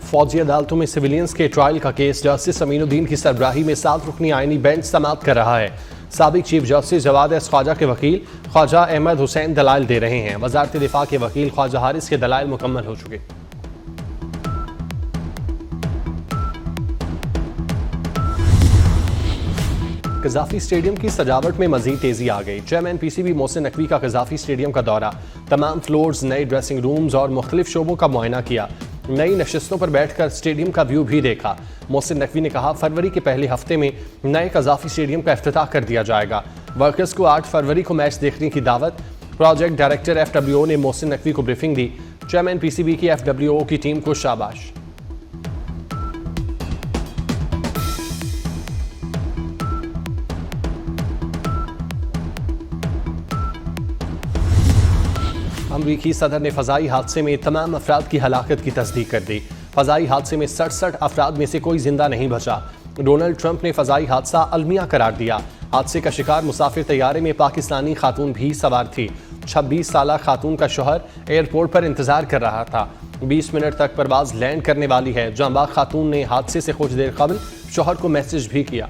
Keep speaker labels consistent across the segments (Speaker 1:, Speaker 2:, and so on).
Speaker 1: फौजी अदालतों में सिविलियंस के ट्रायल का केस जस्टिस अमीनुद्दीन की सरबराही में 7 रुकनी आईनी बेंच समाअत कर रहा है। साबिक chief justice Jawad S Khawaja के वकील ख्वाजा अहमद हुसैन दलाइल दे रहे हैं। वजारत दिफा के वकील ख्वाजा हारिस के दलाइल मुकम्मल हो चुके। कज़ाफ़ी स्टेडियम की सजावट में मजीद तेजी आ गई। चेयरमैन पीसीबी मोहसिन नकवी का कज़ाफ़ी स्टेडियम का दौरा, तमाम फ्लोर्स, नए ड्रेसिंग रूम्स और मुख्तलिफ शोबों का मुआयना किया। नई नशिस्तों पर बैठकर स्टेडियम का व्यू भी देखा। मोहसिन नकवी ने कहा, फरवरी के पहले हफ्ते में नए कज़ाफ़ी स्टेडियम का इफ्तिताह कर दिया जाएगा। वर्कर्स को 8 फरवरी को मैच देखने की दावत। प्रोजेक्ट डायरेक्टर FWO ने मोहसिन नकवी को ब्रीफिंग दी। चेयरमैन पीसीबी की FWO की टीम को शाबाश। अमरीकी सदर ने फ़ज़ाई हादसे में तमाम अफराद की हलाकत की तस्दीक कर दी। फ़ज़ाई हादसे में 67 अफराद में से कोई जिंदा नहीं बचा। डोनाल्ड ट्रंप ने फ़ज़ाई हादसा अलमिया करार दिया। हादसे का शिकार मुसाफिर तैयारे में पाकिस्तानी खातून भी सवार थी। 26 साला खातून का शौहर एयरपोर्ट पर इंतजार कर रहा था। 20 मिनट तक परवाज लैंड करने वाली है। जांबाग खातून ने हादसे से कुछ देर कबल शौहर को मैसेज भी किया।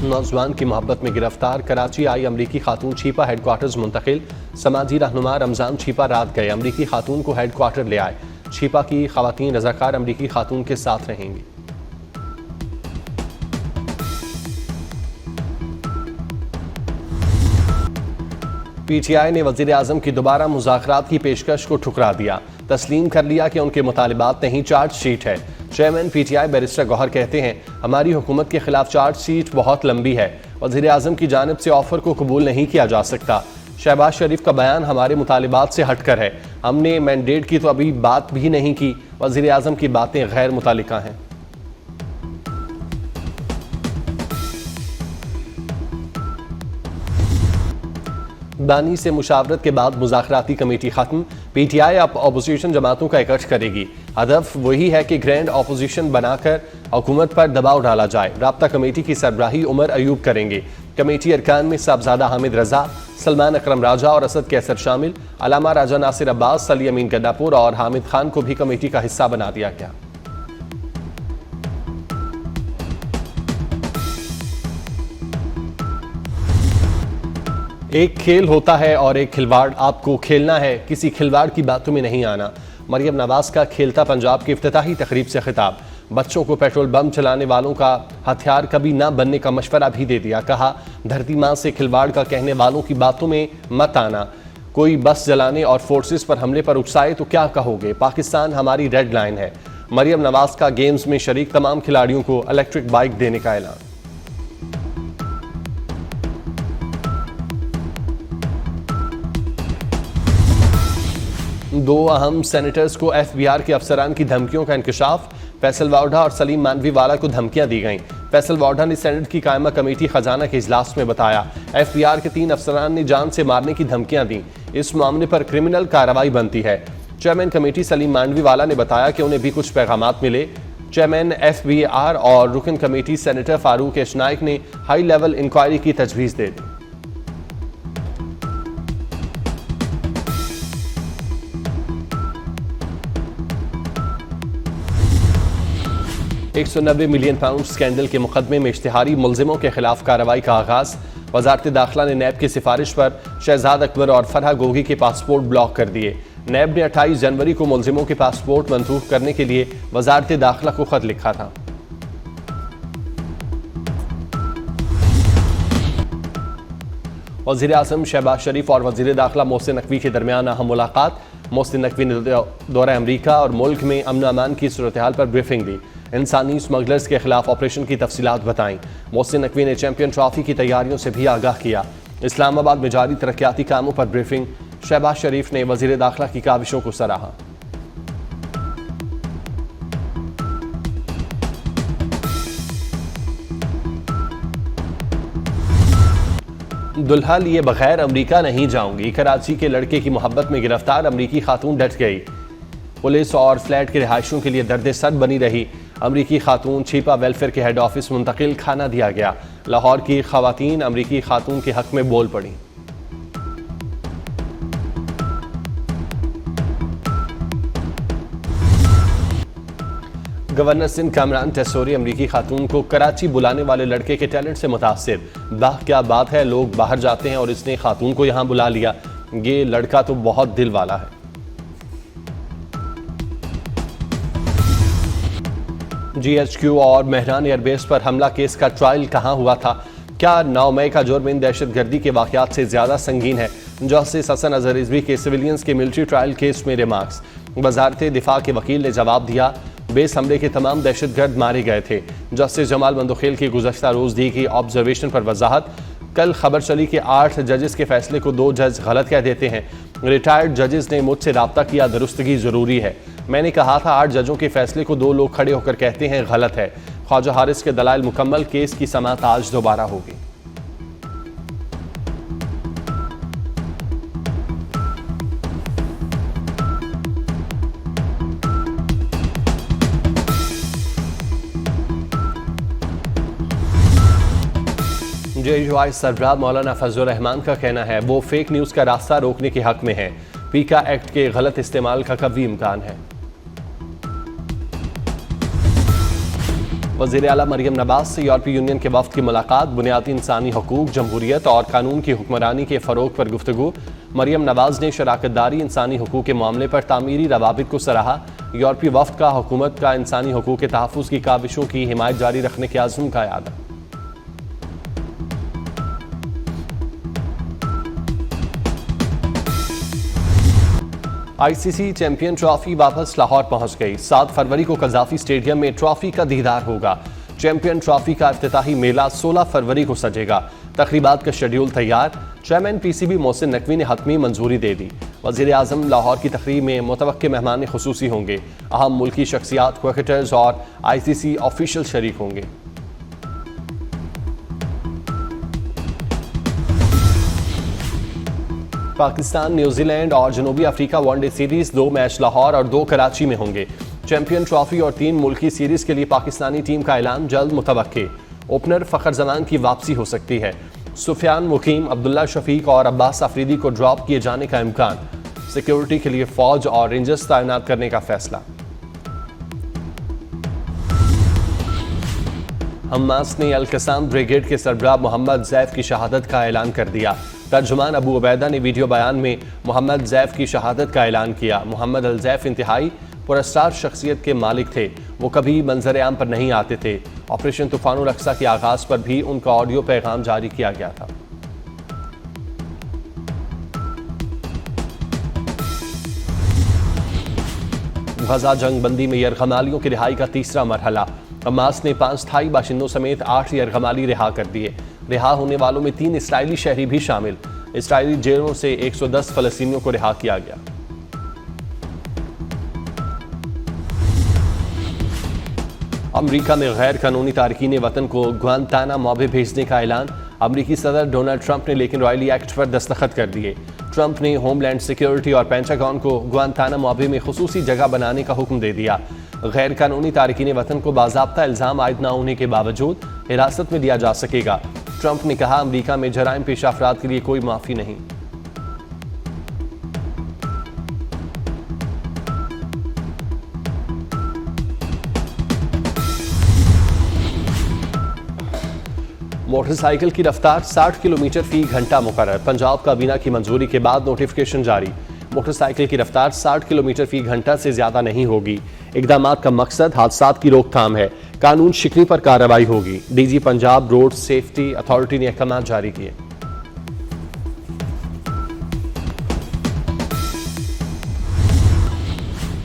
Speaker 1: नौजवान की मोहब्बत में गिरफ्तार, कराची आई अमरीकी खातून छिपा हेडक्वार्टर्स मुंतकिल। समाजी रहनुमा रमजान छिपा रात गए, अमरीकी खातून को हेडक्वार्टर ले आए। छिपा की खवातीन रजाकार अमरीकी खातून के साथ रहेंगी। PTI ने वजीर आजम की दोबारा मुज़ाकरात की पेशकश को ठुकरा दिया। तस्लीम कर लिया कि उनके मुतालिबात नहीं, चार्जशीट है। चेयरमैन PTI बैरिस्टर गौहर कहते हैं, हमारी हुकूमत के खिलाफ चार्जशीट बहुत लंबी है। वजीर आजम की जानिब से ऑफर को कबूल नहीं किया जा सकता। शहबाज शरीफ का बयान हमारे मुतालिबात से हटकर है। हमने मैंडेट की तो अभी बात भी नहीं की। वजीर आजम की बातें गैर मुतालिका हैं। बानी से मुशावरत के बाद मुज़ाकराती कमेटी खत्म। PTI अब अपोजिशन जमातों का इकट्ठ करेगी। हदफ वही है कि ग्रैंड अपोजिशन बनाकर हुकूमत पर दबाव डाला जाए। राब्ता कमेटी की सरबराही उमर अयूब करेंगे। कमेटी अरकान में साहबजादा हामिद रजा, सलमान अकरम राजा और असद कैसर शामिल। अलामा राजा नासिर अब्बास, सली अमीन गद्दापुर और हामिद खान को भी कमेटी का हिस्सा बना दिया गया। एक खेल होता है और एक खिलवाड़। आपको खेलना है, किसी खिलवाड़ की बातों में नहीं आना। मरियम नवाज का खेलता पंजाब की इफ्तिताही तकरीब से खिताब। बच्चों को पेट्रोल बम चलाने वालों का हथियार कभी ना बनने का मशवरा भी दे दिया। कहा, धरती माँ से खिलवाड़ का कहने वालों की बातों में मत आना। कोई बस जलाने और फोर्सेस पर हमले पर उकसाए तो क्या कहोगे? पाकिस्तान हमारी रेड लाइन है। मरियम नवाज का गेम्स में शरीक तमाम खिलाड़ियों को इलेक्ट्रिक बाइक देने का ऐलान। दो अहम सेनेटर्स को FBR के अफसरान की धमकियों का इंकशाफ। फैसल वाडा और सलीम मानवी वाला को धमकियां दी गईं। फैसल वाडा ने सेनेट की कायमा कमेटी खजाना के इजलास में बताया, FBR के 3 अफसरान ने जान से मारने की धमकियां दी। इस मामले पर क्रिमिनल कार्रवाई बनती है। चेयरमैन कमेटी सलीम मानवी वाला ने बताया कि उन्हें भी कुछ पैगामात मिले। चेयरमैन FBR और रुकन committee senator Farooq H Naik ने हाई लेवल इंक्वायरी की तजवीज़ दे दी। £190 मिलियन स्कैंडल के मुकदमे में इश्तिहारी मुलजिमों के खिलाफ कार्रवाई का आगाज। वजारत दाखिला ने नैब की सिफारिश पर शहजाद अकबर और फरहा गोगी के पासपोर्ट ब्लॉक कर दिए। नैब ने 28 जनवरी को मुलजिमों के पासपोर्ट मंसूख करने के लिए वजारत दाखिला को खत लिखा था। वज़ीर आज़म शहबाज शरीफ और वज़ीर दाखिला मोहसिन नकवी के दरमियान अहम मुलाकात। मोहसिन नकवी ने दौरा अमरीका और मुल्क में अमन अमान की सूरत हाल पर ब्रीफिंग दी। इंसानी स्मगलर्स के खिलाफ ऑपरेशन की तफसीलात बताईं। मोहसिन नकवी ने चैंपियन ट्रॉफी की तैयारियों से भी आगाह किया। इस्लामाबाद में जारी तरक्याती कामों पर ब्रीफिंग। शहबाज शरीफ ने वज़ीर दाखिला की काविशों को सराहा। दुल्हा लिए बगैर अमरीका नहीं जाऊंगी। कराची के लड़के की मोहब्बत में गिरफ्तार अमरीकी खातून डट गई। पुलिस और फ्लैट के रिहायशियों के लिए दर्द सर बनी रही। अमरीकी खातून छिपा वेलफेयर के हेड ऑफिस मुंतकिल, खाना दिया गया। लाहौर की खवातीन अमरीकी खातून के हक में बोल पड़ी। गवर्नर सिंध कामरान टेसोरी अमरीकी खातून को कराची बुलाने वाले लड़के के टैलेंट से मुतासिर। वाह क्या बात है, लोग बाहर जाते हैं और इसने खातून को यहां बुला लिया। ये लड़का तो बहुत दिल वाला है। GHQ और मेहरान एयरबेस पर हमला केस का ट्रायल कहां हुआ था? क्या 9 मई का जुर्म इन दहशतगर्दी के वाकयात से ज्यादा संगीन है? जस्टिस हसन अजहर रिजवी के सिविलियंस के मिलिट्री ट्रायल केस में रिमार्क्स। वजारत दिफा के वकील ने जवाब दिया, बेस हमले के तमाम दहशतगर्द मारे गए थे। जस्टिस जमाल बंदोखेल की गुज़श्ता रोज दी गई ऑब्जर्वेशन पर वजाहत। कल खबर चली कि 8 जजेस के फैसले को 2 जज गलत कह देते हैं। रिटायर्ड जजेस ने मुझसे रब्ता किया, दुरुस्तगी जरूरी है। मैंने कहा था 8 जजों के फैसले को 2 लोग खड़े होकर कहते हैं गलत है। ख्वाजा हारिस के दलाइल मुकम्मल, केस की समाअत आज दोबारा होगी। JUI सरबराह मौलाना फजलुर रहमान का कहना है वो फेक न्यूज़ का रास्ता रोकने के हक में है। पीका एक्ट के गलत इस्तेमाल का कभी इम्कान है। वज़ीर आला मरियम नवाज से यूरोपीय यूनियन के वफ़द की मुलाकात। बुनियादी इंसानी हकूक, जमहूरियत और कानून की हुक्मरानी के फ़रोग पर गुफ्तगू। मरियम नवाज ने शराकतदारी इंसानी हकूक के मामले पर तामीरी रवाबित को सराहा। यूरोपीय वफ़द का हुकूमत का इंसानी हकूक के तहफ़्फ़ुज़ की काविशों की हिमायत जारी रखने के आज़म का याद। ICC चैंपियन ट्रॉफी वापस लाहौर पहुंच गई। 7 फरवरी को कज़ाफ़ी स्टेडियम में ट्रॉफी का दीदार होगा। चैंपियन ट्रॉफी का इफ्तिताही मेला 16 फरवरी को सजेगा। तकरीबात का शेड्यूल तैयार। चेयरमैन PCB मोहसिन नकवी ने हतमी मंजूरी दे दी। वज़ीर आज़म लाहौर की तकरीब में मुतवक्के मेहमान खुसूसी होंगे। अहम मुल्की शख्सियात, क्रिकेटर्स और ICC ऑफिशियल शरीक होंगे। पाकिस्तान, न्यूजीलैंड और जनूबी Africa one day series 2 match Lahore और 2 कराची में होंगे। चैंपियन ट्रॉफी और 3 मुल्की सीरीज के लिए पाकिस्तानी टीम का ऐलान जल्द मुतवक्के। ओपनर फ़खर जमान की वापसी हो सकती है। सुफियान मुकीम, अब्दुल्ला शफीक और अब्बास अफरीदी को ड्रॉप किए जाने का इम्कान। सिक्योरिटी के लिए फौज और रेंजर्स तैनात करने का फैसला। हमास ने अल कसाम ब्रिगेड के सरबराह मोहम्मद ज़ैफ की शहादत का ऐलान कर दिया। तर्जुमान अबू उबैदा ने वीडियो बयान में मोहम्मद ज़ैफ की शहादत का ऐलान किया। मोहम्मद अल ज़ैफ इंतहाई पुरस्कार शख्सियत के मालिक थे। वो कभी मंजर आम पर नहीं आते थे। ऑपरेशन तूफानुल अक्सा के आगाज पर भी उनका ऑडियो पैगाम जारी किया गया था। गजा जंग बंदी में यरगमालियों की रिहाई का तीसरा मरहला। हमास ने 5 स्थायी बाशिंदों समेत 8 यरगमाली रिहा कर दिए। रिहा होने वालों में 3 इसराइली शहरी भी शामिल। इसराइली जेलों से 110 फलस्तीनियों को रिहा किया गया। अमरीका में गैर कानूनी तारकीन वतन को ग्वांतानामो भेजने का ऐलान। अमरीकी सदर डोनाल्ड ट्रंप ने लेकिन रॉयली एक्ट पर दस्तखत कर दिए। ट्रंप ने होमलैंड सिक्योरिटी और पेंटागन को ग्वांतानामो में खुसूसी जगह बनाने का हुक्म दे दिया। गैर कानूनी तारकीन वतन को बाज़ाब्ता इल्ज़ाम आयद न होने के बावजूद हिरासत में दिया जा सकेगा। ट्रंप ने कहा, अमरीका में जराइम पेश अफराद के लिए कोई माफ़ी नहीं। मोटरसाइकिल की रफ्तार 60 किलोमीटर फी घंटा मुकर्रर। पंजाब काबीना की मंजूरी के बाद नोटिफिकेशन जारी। मोटरसाइकिल की रफ्तार 60 किलोमीटर फी घंटा से ज्यादा नहीं होगी। इक़दामात का मकसद हादसात की रोकथाम है। कानून शिकनी पर कार्रवाई होगी। DG Punjab road safety authority ने अहकाम जारी किए।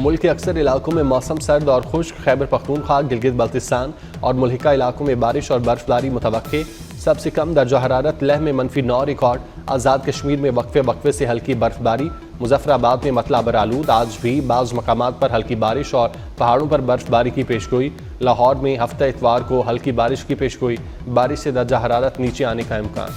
Speaker 1: मुल्क के अक्सर इलाकों में मौसम सर्द और खुश्क। खैबर पख्तूनख्वा, गिलगित बल्तिस्तान और मुल्हिका इलाकों में बारिश और बर्फबारी मुतवक्के। सबसे कम दर्जा हरारत लेह में -9 रिकॉर्ड। आज़ाद कश्मीर में वक्फे वक्फे से हल्की बर्फबारी। मुजफ्फराबाद में मतला बरालूद। आज भी बाज़ मकामात पर हल्की बारिश और पहाड़ों पर बर्फबारी की पेशगोई। लाहौर में हफ्ता इतवार को हल्की बारिश की पेशगोई। बारिश से दर्जा हरारत नीचे आने का इम्कान।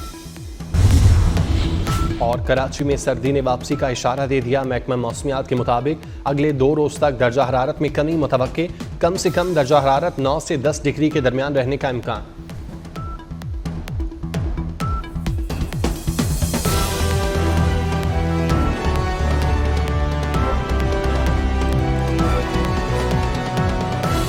Speaker 1: और कराची में सर्दी ने वापसी का इशारा दे दिया। महकमा मौसमियात के मुताबिक अगले 2 रोज तक दर्जा हरारत में कमी मुतवक्के। कम से कम दर्जा हरारत 9 से 10 डिग्री के दरमियान रहने का इम्कान।